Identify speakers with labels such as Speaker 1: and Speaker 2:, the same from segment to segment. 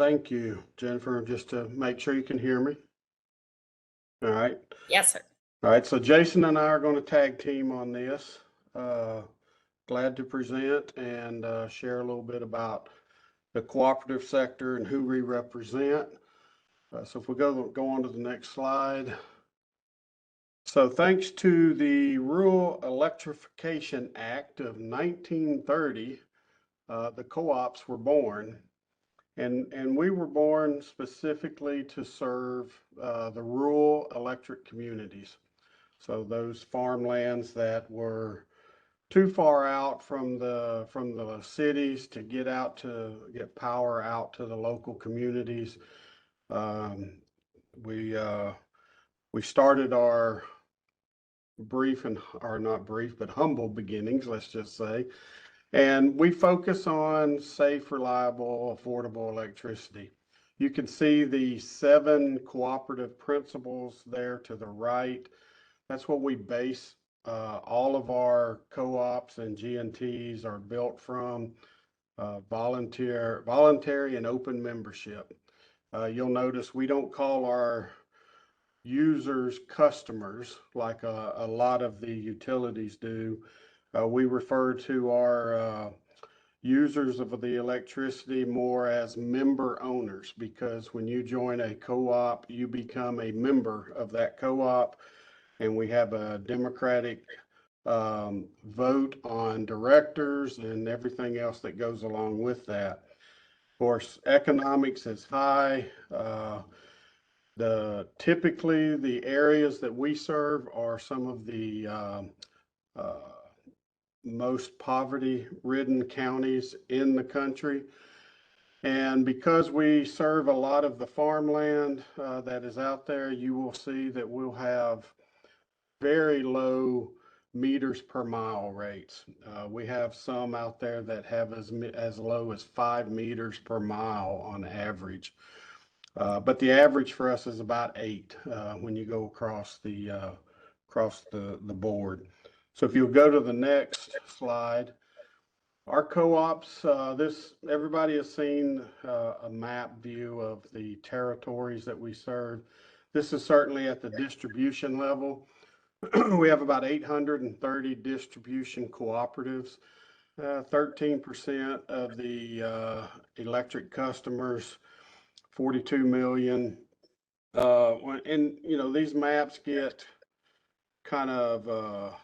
Speaker 1: Thank you, Jennifer, just to make sure you can hear me. All right.
Speaker 2: Yes, sir.
Speaker 1: All right, so Jason and I are going to tag team on this. Glad to present and share a little bit about the cooperative sector and who we represent. So if we go on to the next slide. So thanks to the Rural Electrification Act of 1930, the co-ops were born. And we were born specifically to serve the rural electric communities. So those farmlands that were too far out from the cities to get power out to the local communities. We started our not brief, but humble beginnings, let's just say. And we focus on safe, reliable, affordable electricity. You can see the 7 cooperative principles there to the right. That's what we base all of our co-ops and GNTs are built from. Voluntary and open membership. You'll notice we don't call our users customers like a lot of the utilities do. We refer to our users of the electricity more as member owners, because when you join a co-op, you become a member of that co-op, and we have a democratic vote on directors and everything else that goes along with that. Of course, economics is high. Typically the areas that we serve are some of the most poverty-ridden counties in the country. And because we serve a lot of the farmland that is out there, you will see that we'll have very low meters per mile rates. We have some out there that have as low as 5 meters per mile on average. But the average for us is about 8 when you go across the board. So if you'll go to the next slide, our co-ops, everybody has seen a map view of the territories that we serve. This is certainly at the distribution level. We have about 830 distribution cooperatives. 13% of the electric customers, 42 million. And these maps get kind of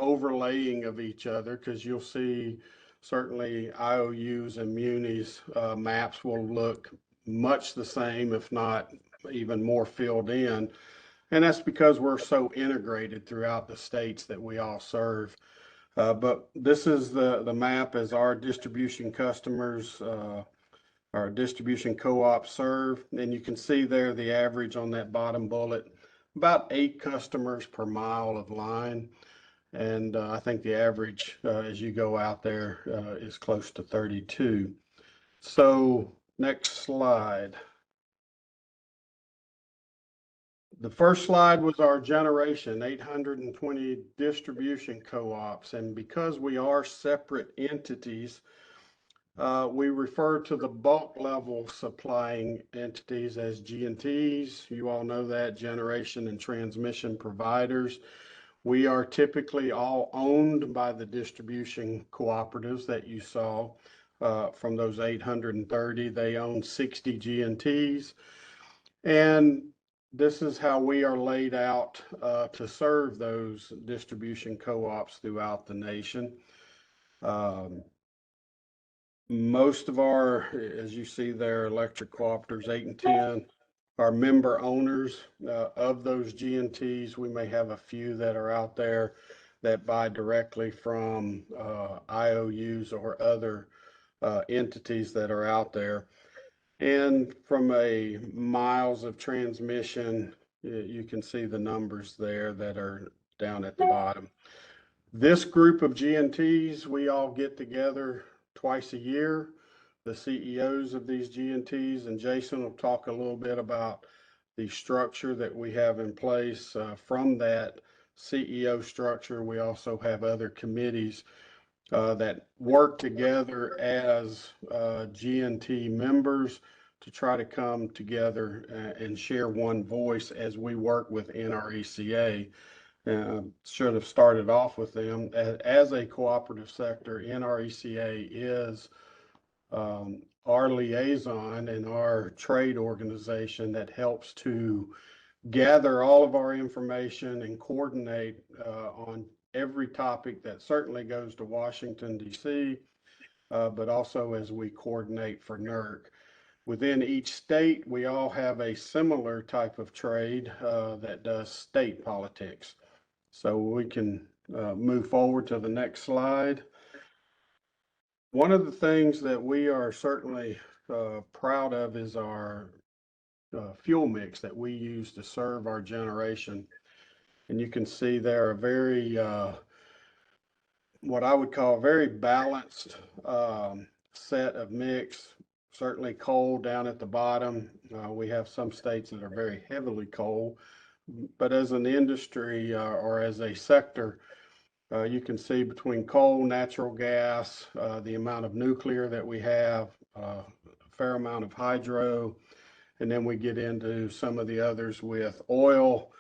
Speaker 1: overlaying of each other, because you'll see certainly IOUs and munis maps will look much the same, if not even more filled in. And that's because we're so integrated throughout the states that we all serve. But this is the map as our distribution customers, our distribution co-ops serve. And you can see there the average on that bottom bullet, about 8 customers per mile of line. And I think the average as you go out there is close to 32. So next slide. The first slide was our generation, 820 distribution co-ops. And because we are separate entities, we refer to the bulk level supplying entities as GNTs. You all know that, generation and transmission providers. We are typically all owned by the distribution cooperatives that you saw from those 830. They own 60 GNTs. And this is how we are laid out to serve those distribution co-ops throughout the nation. Most of our, as you see there, electric cooperatives, 8 and 10, are member owners of those GNTs. We may have a few that are out there that buy directly from IOUs or other entities that are out there. And from a miles of transmission, you can see the numbers there that are down at the bottom. This group of GNTs, we all get together twice a year, the CEOs of these GNTs, and Jason will talk a little bit about the structure that we have in place. From that CEO structure, we also have other committees that work together as GNT members to try to come together and share one voice as we work with NRECA. Should have started off with them. As a cooperative sector, NRECA is our liaison and our trade organization that helps to gather all of our information and coordinate on every topic that certainly goes to Washington, D.C., but also as we coordinate for NERC. Within each state, we all have a similar type of trade that does state politics. So we can move forward to the next slide. One of the things that we are certainly proud of is our fuel mix that we use to serve our generation. And you can see there a very, what I would call a very balanced set of mix. Certainly coal down at the bottom. We have some states that are very heavily coal, but as an industry or as a sector, you can see between coal, natural gas, the amount of nuclear that we have, a fair amount of hydro, and then we get into some of the others with oil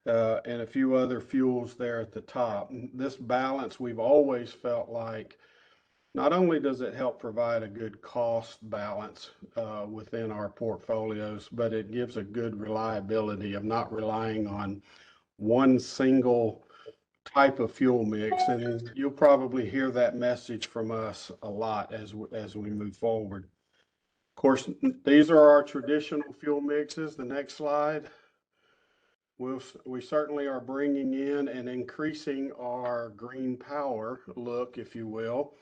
Speaker 1: and a few other fuels there at the top. This balance, we've always felt like, not only does it help provide a good cost balance within our portfolios, but it gives a good reliability of not relying on one single type of fuel mix. And you'll probably hear that message from us a lot as we move forward. Of course, these are our traditional fuel mixes. The next slide. We certainly are bringing in and increasing our green power look, if you will.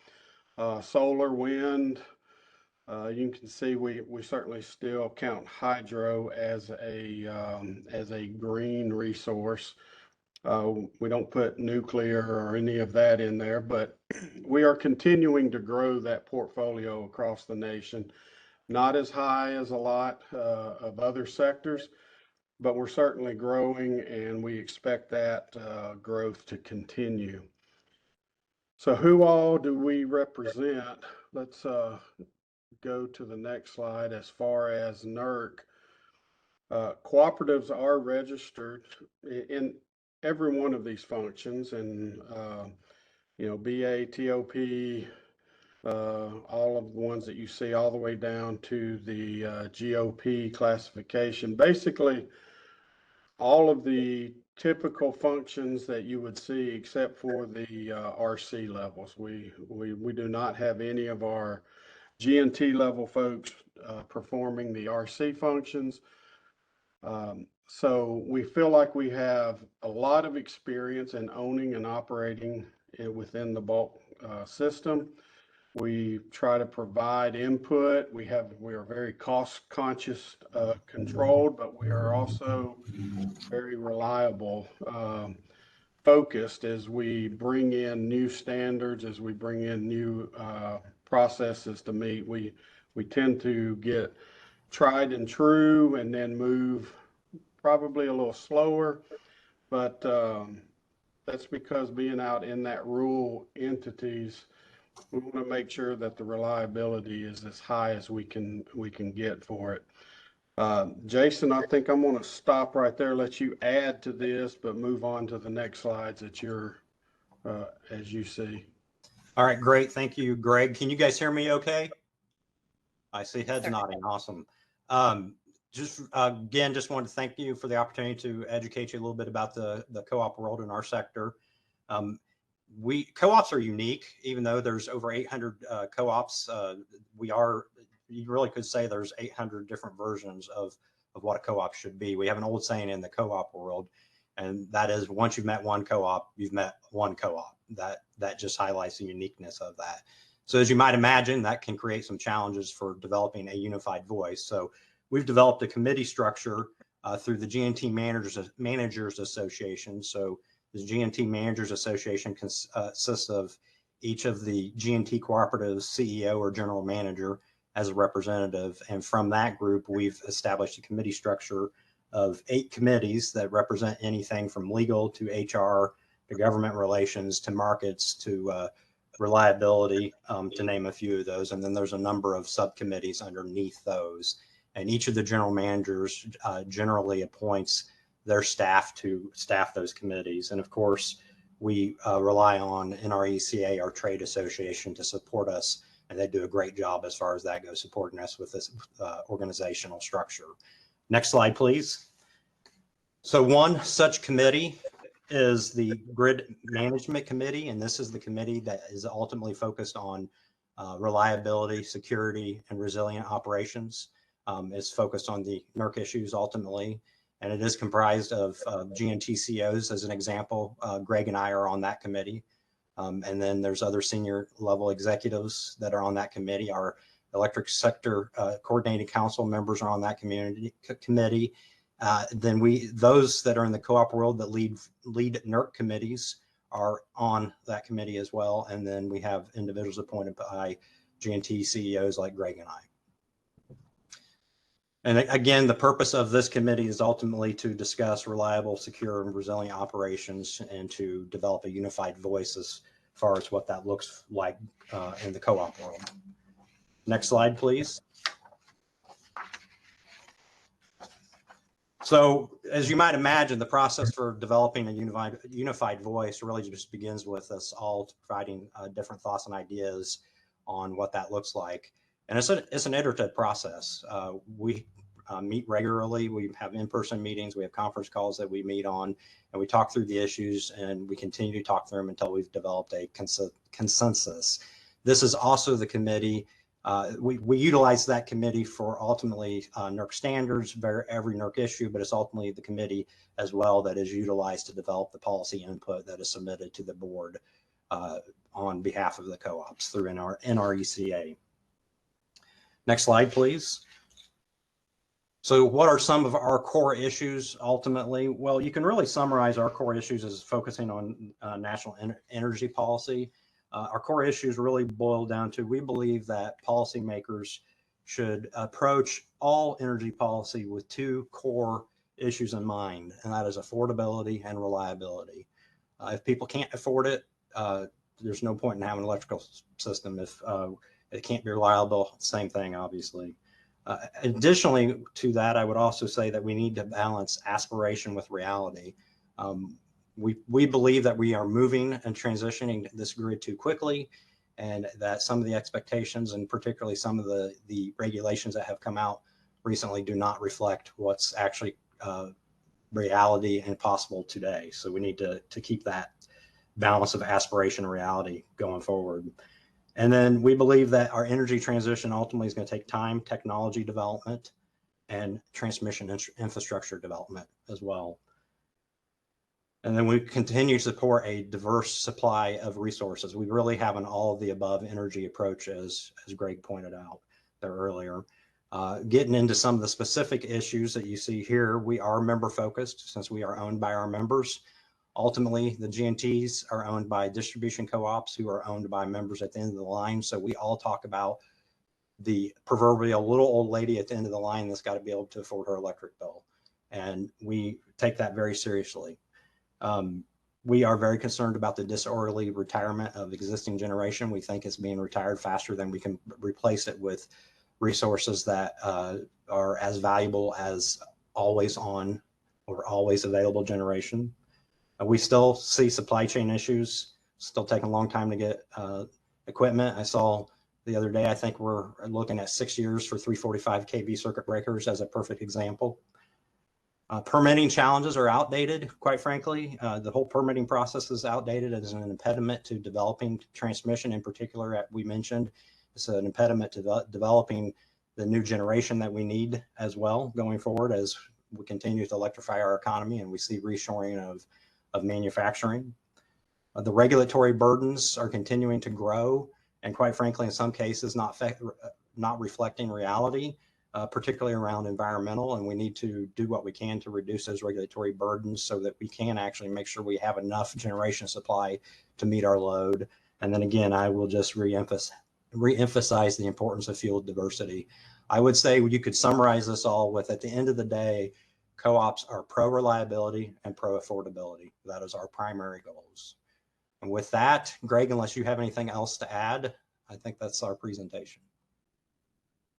Speaker 1: Solar, wind, you can see we certainly still count hydro as a green resource. We don't put nuclear or any of that in there, but we are continuing to grow that portfolio across the nation. Not as high as a lot of other sectors, but we're certainly growing, and we expect that growth to continue. So who all do we represent? Let's go to the next slide. As far as NERC, cooperatives are registered in every one of these functions, and BA, TOP, all of the ones that you see all the way down to the GOP classification. Basically, all of the typical functions that you would see except for the RC levels. We do not have any of our G&T level folks performing the RC functions. So we feel like we have a lot of experience in owning and operating within the bulk system. We try to provide input. We are very cost conscious, controlled, but we are also very reliable, focused as we bring in new standards, as we bring in new processes to meet. We tend to get tried and true and then move probably a little slower, but that's because being out in that rural entities, we want to make sure that the reliability is as high as we can get for it. Jason, I think I'm going to stop right there, let you add to this, but move on to the next slides that you're as you see.
Speaker 2: All right, great. Thank you, Greg. Can you guys hear me okay? I see heads nodding. Awesome. Again, just wanted to thank you for the opportunity to educate you a little bit about the co-op world in our sector. Co-ops are unique, even though there's over 800 co-ops. You really could say there's 800 different versions of what a co-op should be. We have an old saying in the co-op world, and that is, once you've met one co-op, you've met one co-op. That just highlights the uniqueness of that. So as you might imagine, that can create some challenges for developing a unified voice. So we've developed a committee structure through the G&T Managers Association. So the G&T Managers Association consists of each of the G&T cooperatives CEO or general manager as a representative. And from that group, we've established a committee structure of 8 committees that represent anything from legal to HR to government relations to markets to reliability, to name a few of those. And then there's a number of subcommittees underneath those. and each of the general managers generally appoints their staff to staff those committees. And of course, we rely on NRECA, our trade association, to support us, and they do a great job as far as that goes, supporting us with this organizational structure. Next slide, please. So one such committee is the Grid Management Committee, and this is the committee that is ultimately focused on reliability, security, and resilient operations. It's focused on the NERC issues ultimately, and it is comprised of GNTCOs as an example. Greg and I are on that committee. And then there's other senior level executives that are on that committee. Our electric sector coordinating council members are on that committee. Then those that are in the co-op world that lead NERC committees are on that committee as well. And then we have individuals appointed by GNT CEOs like Greg and I. And again, the purpose of this committee is ultimately to discuss reliable, secure, and resilient operations and to develop a unified voice as far as what that looks like in the co-op world. Next slide, please. So as you might imagine, the process for developing a unified voice really just begins with us all providing different thoughts and ideas on what that looks like. And it's an iterative process. We meet regularly. We have in-person meetings. We have conference calls that we meet on, and we talk through the issues, and we continue to talk through them until we've developed a consensus. This is also the committee. We utilize that committee for ultimately NERC standards, every NERC issue, but it's ultimately the committee as well that is utilized to develop the policy input that is submitted to the board on behalf of the co-ops through NRECA. Next slide, please. So what are some of our core issues ultimately? Well, you can really summarize our core issues as focusing on national energy policy. Our core issues really boil down to, we believe that policymakers should approach all energy policy with two core issues in mind, and that is affordability and reliability. If people can't afford it, there's no point in having an electrical system. If it can't be reliable, same thing, obviously. Additionally to that, I would also say that we need to balance aspiration with reality. We believe that we are moving and transitioning this grid too quickly, and that some of the expectations and particularly some of the regulations that have come out recently do not reflect what's actually reality and possible today. So we need to keep that balance of aspiration and reality going forward. And then we believe that our energy transition ultimately is going to take time, technology development, and transmission infrastructure development as well. And then we continue to support a diverse supply of resources. We really have an all of the above energy approach, as Greg pointed out there earlier. Getting into some of the specific issues that you see here, we are member focused since we are owned by our members. Ultimately, the GNTs are owned by distribution co-ops who are owned by members at the end of the line. So we all talk about the proverbial little old lady at the end of the line that's got to be able to afford her electric bill. And we take that very seriously. We are very concerned about the disorderly retirement of existing generation. We think it's being retired faster than we can replace it with resources that are as valuable as always on or always available generation. We still see supply chain issues, still taking a long time to get equipment. I saw the other day, I think we're looking at 6 years for 345 kV circuit breakers as a perfect example. Permitting challenges are outdated, quite frankly. The whole permitting process is outdated as an impediment to developing transmission in particular. We mentioned it's an impediment to developing the new generation that we need as well going forward as we continue to electrify our economy and we see reshoring of manufacturing. The regulatory burdens are continuing to grow and quite frankly, in some cases, not reflecting reality, particularly around environmental. And we need to do what we can to reduce those regulatory burdens so that we can actually make sure we have enough generation supply to meet our load. And then again, I will just reemphasize the importance of fuel diversity. I would say you could summarize this all with, at the end of the day, co-ops are pro-reliability and pro-affordability. That is our primary goals. And with that, Greg, unless you have anything else to add, I think that's our presentation.